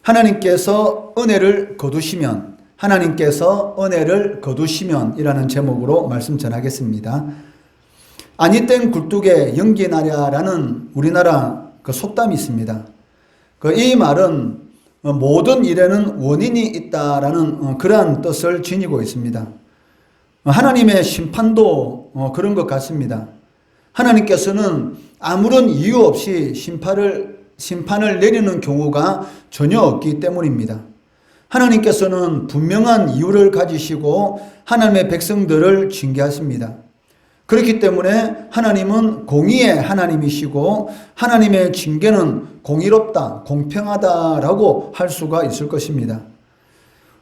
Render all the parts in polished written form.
하나님께서 은혜를 거두시면 이라는 제목으로 말씀 전하겠습니다. 아니 땐 굴뚝에 연기 나랴라는 우리나라 속담이 있습니다. 이 말은 모든 일에는 원인이 있다라는 그러한 뜻을 지니고 있습니다. 하나님의 심판도 그런 것 같습니다. 하나님께서는 아무런 이유 없이 심판을 내리는 경우가 전혀 없기 때문입니다. 하나님께서는 분명한 이유를 가지시고 하나님의 백성들을 징계하십니다. 그렇기 때문에 하나님은 공의의 하나님이시고 하나님의 징계는 공의롭다, 공평하다라고 할 수가 있을 것입니다.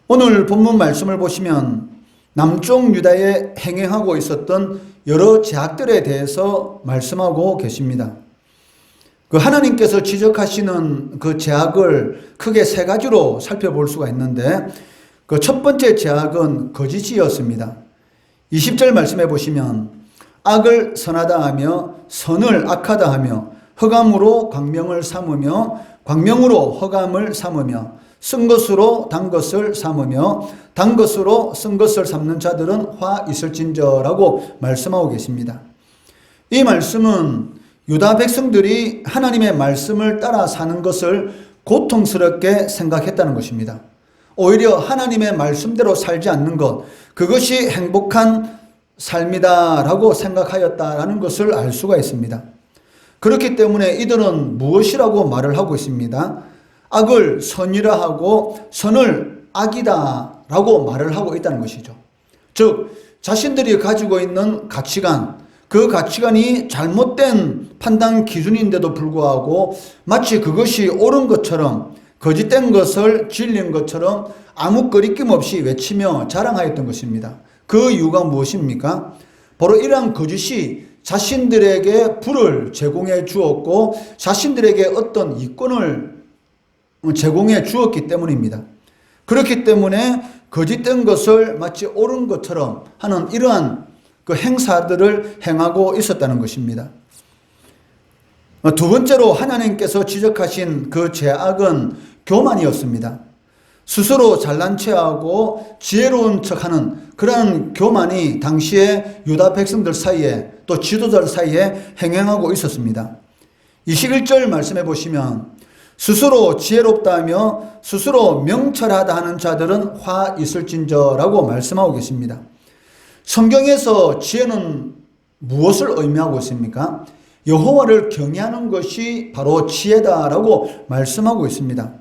오늘 본문 말씀을 보시면 남쪽 유다에 행행하고 있었던 여러 죄악들에 대해서 말씀하고 계십니다. 하나님께서 지적하시는 그 죄악을 크게 세 가지로 살펴볼 수가 있는데 첫 번째 죄악은 거짓이었습니다. 20절 말씀해 보시면 악을 선하다 하며 선을 악하다 하며 흑암으로 광명을 삼으며 광명으로 흑암을 삼으며 쓴 것으로 단 것을 삼으며 단 것으로 쓴 것을 삼는 자들은 화 있을진저라고 말씀하고 계십니다. 이 말씀은 유다 백성들이 하나님의 말씀을 따라 사는 것을 고통스럽게 생각했다는 것입니다. 오히려 하나님의 말씀대로 살지 않는 것, 그것이 행복한 삶이다라고 생각하였다라는 것을 알 수가 있습니다. 그렇기 때문에 이들은 무엇이라고 말을 하고 있습니다. 악을 선이라 하고 선을 악이다라고 말을 하고 있다는 것이죠. 즉 자신들이 가지고 있는 가치관, 그 가치관이 잘못된 판단 기준인데도 불구하고 마치 그것이 옳은 것처럼 거짓된 것을 진리인 것처럼 아무 거리낌 없이 외치며 자랑하였던 것입니다. 그 이유가 무엇입니까? 바로 이러한 거짓이 자신들에게 부를 제공해 주었고 자신들에게 어떤 이권을 제공해 주었기 때문입니다. 그렇기 때문에 거짓된 것을 마치 옳은 것처럼 하는 이러한 그 행사들을 행하고 있었다는 것입니다. 두 번째로 하나님께서 지적하신 그 죄악은 교만이었습니다. 스스로 잘난 체하고 지혜로운 척하는 그런 교만이 당시에 유다 백성들 사이에 또 지도자들 사이에 행행하고 있었습니다. 21절 말씀해 보시면 스스로 지혜롭다 하며 스스로 명철하다 하는 자들은 화 있을진저라고 말씀하고 계십니다. 성경에서 지혜는 무엇을 의미하고 있습니까? 여호와를 경외하는 것이 바로 지혜다라고 말씀하고 있습니다.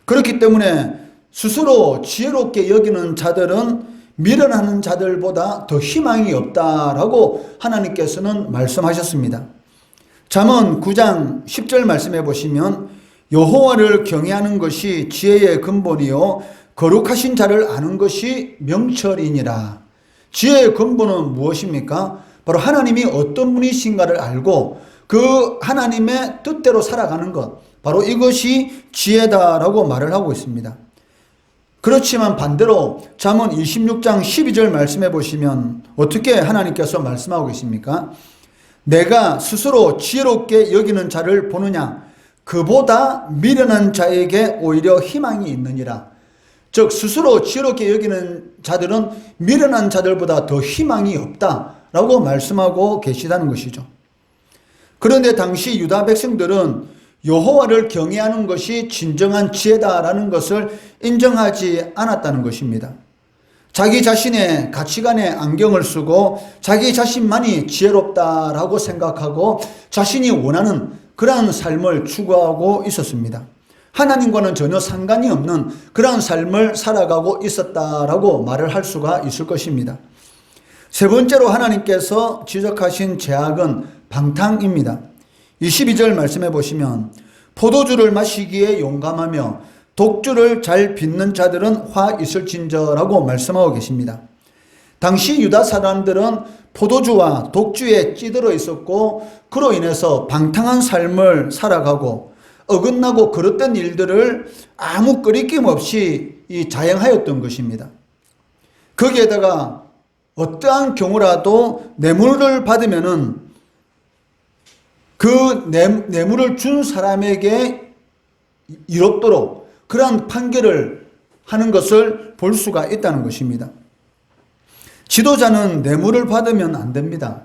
그렇기 때문에 스스로 지혜롭게 여기는 자들은 미련하는 자들보다 더 희망이 없다라고 하나님께서는 말씀하셨습니다. 잠언 9장 10절 말씀해 보시면 여호와를 경외하는 것이 지혜의 근본이요 거룩하신 자를 아는 것이 명철이니라. 지혜의 근본은 무엇입니까? 바로 하나님이 어떤 분이신가를 알고 그 하나님의 뜻대로 살아가는 것, 바로 이것이 지혜다라고 말을 하고 있습니다. 그렇지만 반대로 잠언 26장 12절 말씀해 보시면 어떻게 하나님께서 말씀하고 계십니까? 내가 스스로 지혜롭게 여기는 자를 보느냐? 그보다 미련한 자에게 오히려 희망이 있느니라. 즉 스스로 지혜롭게 여기는 자들은 미련한 자들보다 더 희망이 없다라고 말씀하고 계시다는 것이죠. 그런데 당시 유다 백성들은 여호와를 경외하는 것이 진정한 지혜다라는 것을 인정하지 않았다는 것입니다. 자기 자신의 가치관에 안경을 쓰고 자기 자신만이 지혜롭다라고 생각하고 자신이 원하는 그러한 삶을 추구하고 있었습니다. 하나님과는 전혀 상관이 없는 그러한 삶을 살아가고 있었다라고 말을 할 수가 있을 것입니다. 세 번째로 하나님께서 지적하신 죄악은 방탕입니다. 22절 말씀해 보시면 포도주를 마시기에 용감하며 독주를 잘 빚는 자들은 화 있을진저라고 말씀하고 계십니다. 당시 유다 사람들은 포도주와 독주에 찌들어 있었고 그로 인해서 방탕한 삶을 살아가고 어긋나고 그릇된 일들을 아무 끄리낌 없이 자행하였던 것입니다. 거기에다가 어떠한 경우라도 뇌물을 받으면은 그 뇌물을 준 사람에게 이롭도록 그러한 판결을 하는 것을 볼 수가 있다는 것입니다. 지도자는 뇌물을 받으면 안 됩니다.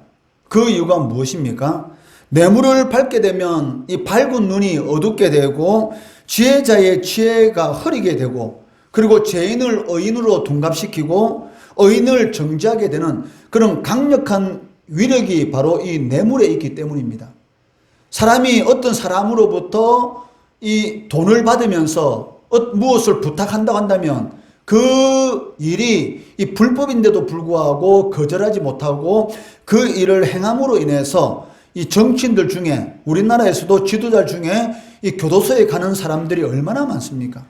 그 이유가 무엇입니까? 뇌물을 받게 되면 이 밝은 눈이 어둡게 되고 지혜자의 지혜가 흐리게 되고 그리고 죄인을 의인으로 둔갑시키고 의인을 정죄하게 되는 그런 강력한 위력이 바로 이 뇌물에 있기 때문입니다. 사람이 어떤 사람으로부터 이 돈을 받으면서 무엇을 부탁한다고 한다면 그 일이 이 불법인데도 불구하고 거절하지 못하고 그 일을 행함으로 인해서 이 정치인들 중에 우리나라에서도 지도자 중에 이 교도소에 가는 사람들이 얼마나 많습니까?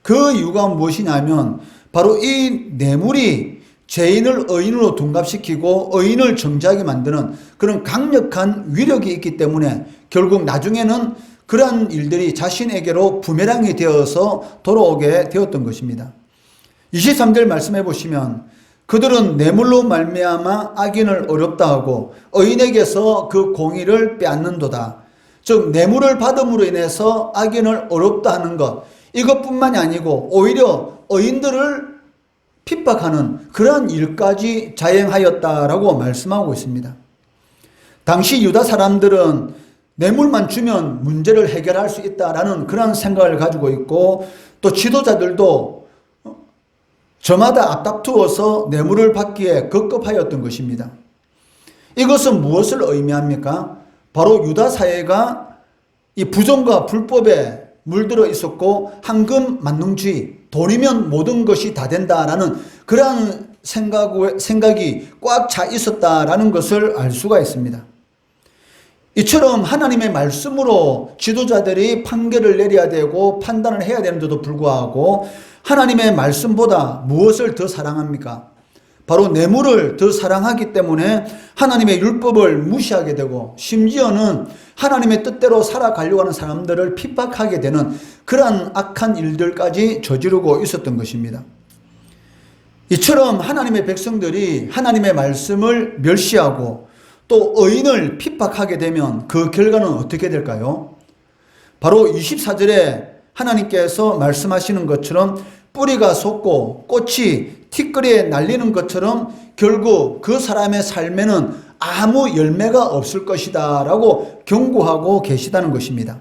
그 이유가 무엇이냐면 바로 이 뇌물이 죄인을 의인으로 둔갑시키고 의인을 정죄하게 만드는 그런 강력한 위력이 있기 때문에 결국 나중에는 그러한 일들이 자신에게로 부메랑이 되어서 돌아오게 되었던 것입니다. 23절 말씀해 보시면 그들은 뇌물로 말미암아 악인을 어렵다 하고 의인에게서 그 공의를 빼앗는도다. 즉 뇌물을 받음으로 인해서 악인을 어렵다 하는 것, 이것뿐만이 아니고 오히려 의인들을 핍박하는 그러한 일까지 자행하였다라고 말씀하고 있습니다. 당시 유다 사람들은 뇌물만 주면 문제를 해결할 수 있다라는 그런 생각을 가지고 있고 또 지도자들도 저마다 앞다투어서 뇌물을 받기에 급급하였던 것입니다. 이것은 무엇을 의미합니까? 바로 유다 사회가 이 부정과 불법에 물들어 있었고 황금 만능주의, 돈이면 모든 것이 다 된다라는 그러한 생각이 꽉 차 있었다라는 것을 알 수가 있습니다. 이처럼 하나님의 말씀으로 지도자들이 판결을 내려야 되고 판단을 해야 되는데도 불구하고 하나님의 말씀보다 무엇을 더 사랑합니까? 바로 뇌물을 더 사랑하기 때문에 하나님의 율법을 무시하게 되고 심지어는 하나님의 뜻대로 살아가려고 하는 사람들을 핍박하게 되는 그러한 악한 일들까지 저지르고 있었던 것입니다. 이처럼 하나님의 백성들이 하나님의 말씀을 멸시하고 또 의인을 핍박하게 되면 그 결과는 어떻게 될까요? 바로 24절에 하나님께서 말씀하시는 것처럼 뿌리가 솟고 꽃이 티끌에 날리는 것처럼 결국 그 사람의 삶에는 아무 열매가 없을 것이다 라고 경고하고 계시다는 것입니다.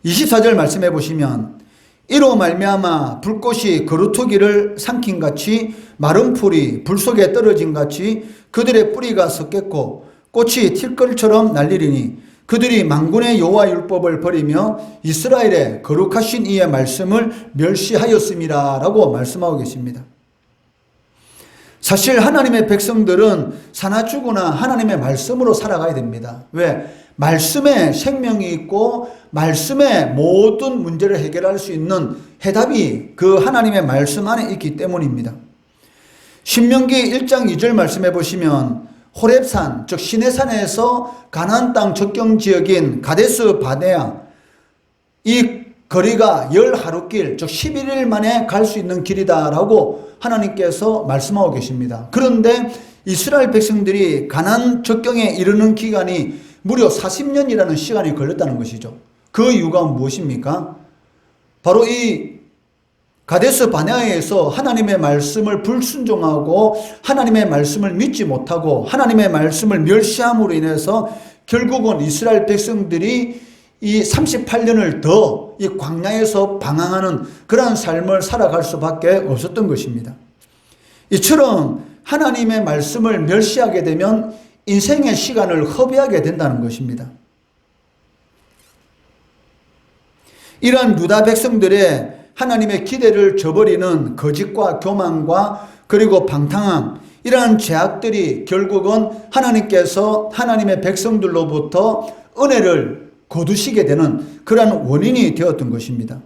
24절 말씀해 보시면 이로 말미암아 불꽃이 거루터기를 삼킨 같이 마른 풀이 불 속에 떨어진 같이 그들의 뿌리가 섰겠고 꽃이 티끌처럼 날리리니 그들이 만군의 여호와 율법을 버리며 이스라엘의 거룩하신 이의 말씀을 멸시하였음이라 라고 말씀하고 계십니다. 사실 하나님의 백성들은 사나 죽으나 하나님의 말씀으로 살아가야 됩니다. 왜? 말씀에 생명이 있고 말씀에 모든 문제를 해결할 수 있는 해답이 그 하나님의 말씀 안에 있기 때문입니다. 신명기 1장 2절 말씀해 보시면 호렙산 즉 시내산에서 가나안 땅 접경 지역인 가데스 바네아 이 거리가 10하루길 즉 11일 만에 갈 수 있는 길이다라고 하나님께서 말씀하고 계십니다. 그런데 이스라엘 백성들이 가나안 접경에 이르는 기간이 무려 40년이라는 시간이 걸렸다는 것이죠. 그 이유가 무엇입니까? 바로 이 가데스 바네아에서 하나님의 말씀을 불순종하고 하나님의 말씀을 믿지 못하고 하나님의 말씀을 멸시함으로 인해서 결국은 이스라엘 백성들이 이 38년을 더 이 광야에서 방황하는 그러한 삶을 살아갈 수밖에 없었던 것입니다. 이처럼 하나님의 말씀을 멸시하게 되면 인생의 시간을 허비하게 된다는 것입니다. 이러한 유다 백성들의 하나님의 기대를 저버리는 거짓과 교만과 그리고 방탕함 이러한 죄악들이 결국은 하나님께서 하나님의 백성들로부터 은혜를 거두시게 되는 그러한 원인이 되었던 것입니다.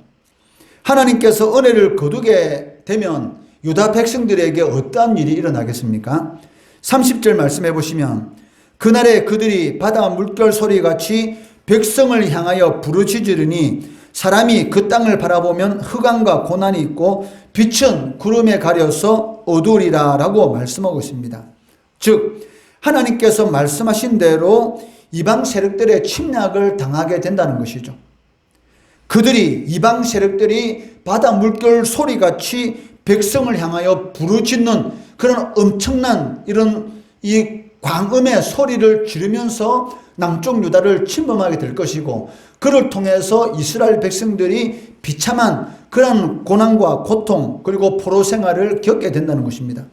하나님께서 은혜를 거두게 되면 유다 백성들에게 어떠한 일이 일어나겠습니까? 30절 말씀해 보시면 그날에 그들이 바다 물결 소리같이 백성을 향하여 부르짖으리니 사람이 그 땅을 바라보면 흑암과 고난이 있고 빛은 구름에 가려서 어두우리라 라고 말씀하고 있습니다. 즉 하나님께서 말씀하신 대로 이방 세력들의 침략을 당하게 된다는 것이죠. 그들이 이방 세력들이 바다 물결 소리같이 백성을 향하여 부르짖는 그런 엄청난 이런 이 광음의 소리를 지르면서 남쪽 유다를 침범하게 될 것이고, 그를 통해서 이스라엘 백성들이 비참한 그런 고난과 고통 그리고 포로 생활을 겪게 된다는 것입니다.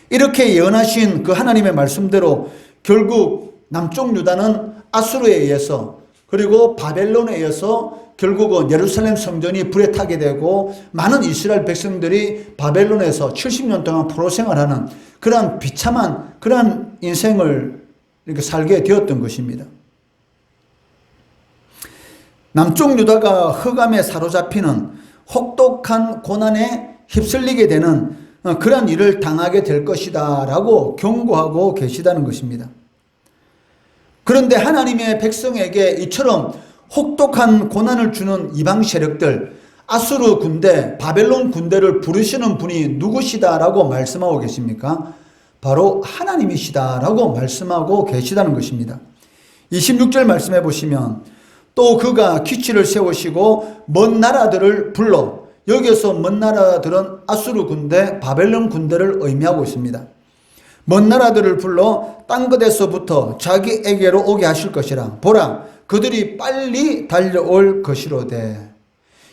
이렇게 예언하신 그 하나님의 말씀대로 결국 남쪽 유다는 아수르에 의해서 그리고 바벨론에 의해서 결국은 예루살렘 성전이 불에 타게 되고, 많은 이스라엘 백성들이 바벨론에서 70년 동안 포로 생활하는 그러한 비참한 그러한 인생을 이렇게 살게 되었던 것입니다. 남쪽 유다가 흑암에 사로잡히는 혹독한 고난에 휩쓸리게 되는 그런 일을 당하게 될 것이다 라고 경고하고 계시다는 것입니다. 그런데 하나님의 백성에게 이처럼 혹독한 고난을 주는 이방 세력들, 아수르 군대, 바벨론 군대를 부르시는 분이 누구시다라고 말씀하고 계십니까? 바로 하나님이시다라고 말씀하고 계시다는 것입니다. 26절 말씀해 보시면, 또 그가 기치를 세우시고 먼 나라들을 불러, 여기에서 먼 나라들은 아수르 군대, 바벨론 군대를 의미하고 있습니다. 먼 나라들을 불러 땅 끝에서부터 자기에게로 오게 하실 것이라. 보라, 그들이 빨리 달려올 것이로되.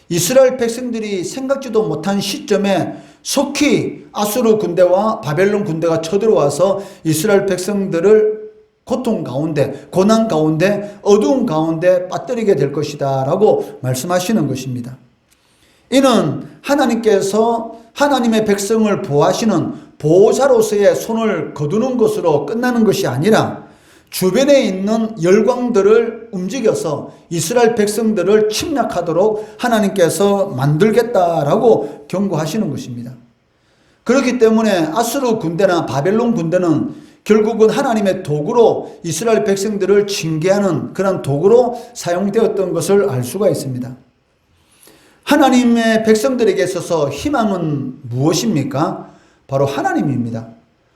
이스라엘 백성들이 생각지도 못한 시점에 속히 아수르 군대와 바벨론 군대가 쳐들어와서 이스라엘 백성들을 고통 가운데, 고난 가운데, 어두운 가운데 빠뜨리게 될 것이다 라고 말씀하시는 것입니다. 이는 하나님께서 하나님의 백성을 보호하시는 보호자로서의 손을 거두는 것으로 끝나는 것이 아니라, 주변에 있는 열광들을 움직여서 이스라엘 백성들을 침략하도록 하나님께서 만들겠다라고 경고하시는 것입니다. 그렇기 때문에 아수르 군대나 바벨론 군대는 결국은 하나님의 도구로 이스라엘 백성들을 징계하는 그런 도구로 사용되었던 것을 알 수가 있습니다. 하나님의 백성들에게 있어서 희망은 무엇입니까? 바로 하나님입니다.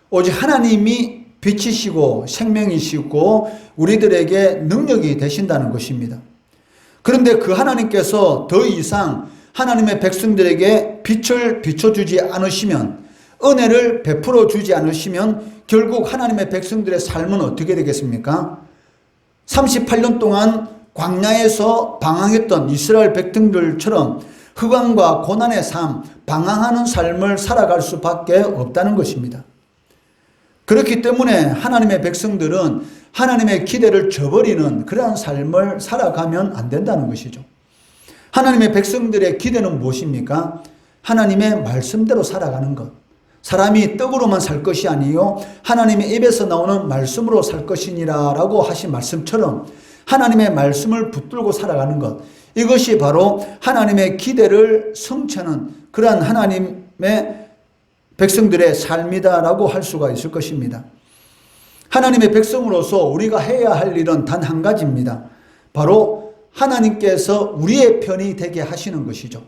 오직 하나님이 빛이시고 생명이시고 우리들에게 능력이 되신다는 것입니다. 그런데 그 하나님께서 더 이상 하나님의 백성들에게 빛을 비춰주지 않으시면, 은혜를 베풀어 주지 않으시면 결국 하나님의 백성들의 삶은 어떻게 되겠습니까? 38년 동안 광야에서 방황했던 이스라엘 백성들처럼 흑암과 고난의 삶, 방황하는 삶을 살아갈 수밖에 없다는 것입니다. 그렇기 때문에 하나님의 백성들은 하나님의 기대를 저버리는 그러한 삶을 살아가면 안 된다는 것이죠. 하나님의 백성들의 기대는 무엇입니까? 하나님의 말씀대로 살아가는 것. 사람이 떡으로만 살 것이 아니요 하나님의 입에서 나오는 말씀으로 살 것이니라 라고 하신 말씀처럼 하나님의 말씀을 붙들고 살아가는 것, 이것이 바로 하나님의 기대를 성취하는 그러한 하나님의 백성들의 삶이다라고 할 수가 있을 것입니다. 하나님의 백성으로서 우리가 해야 할 일은 단 한 가지입니다. 바로 하나님께서 우리의 편이 되게 하시는 것이죠.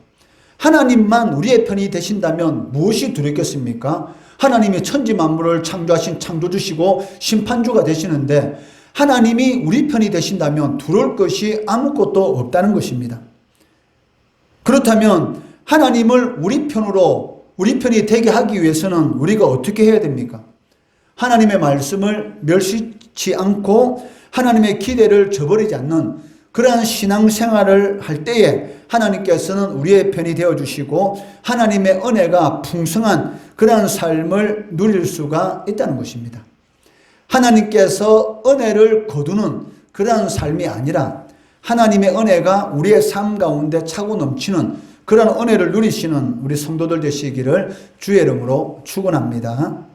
하나님만 우리의 편이 되신다면 무엇이 두렵겠습니까? 하나님이 천지 만물을 창조하신 창조주시고 심판주가 되시는데, 하나님이 우리 편이 되신다면 두려울 것이 아무것도 없다는 것입니다. 그렇다면 하나님을 우리 편이 되게 하기 위해서는 우리가 어떻게 해야 됩니까? 하나님의 말씀을 멸시치 않고 하나님의 기대를 저버리지 않는 그러한 신앙생활을 할 때에 하나님께서는 우리의 편이 되어주시고 하나님의 은혜가 풍성한 그러한 삶을 누릴 수가 있다는 것입니다. 하나님께서 은혜를 거두는 그러한 삶이 아니라 하나님의 은혜가 우리의 삶 가운데 차고 넘치는 그런 은혜를 누리시는 우리 성도들 되시기를 주의 이름으로 축원합니다.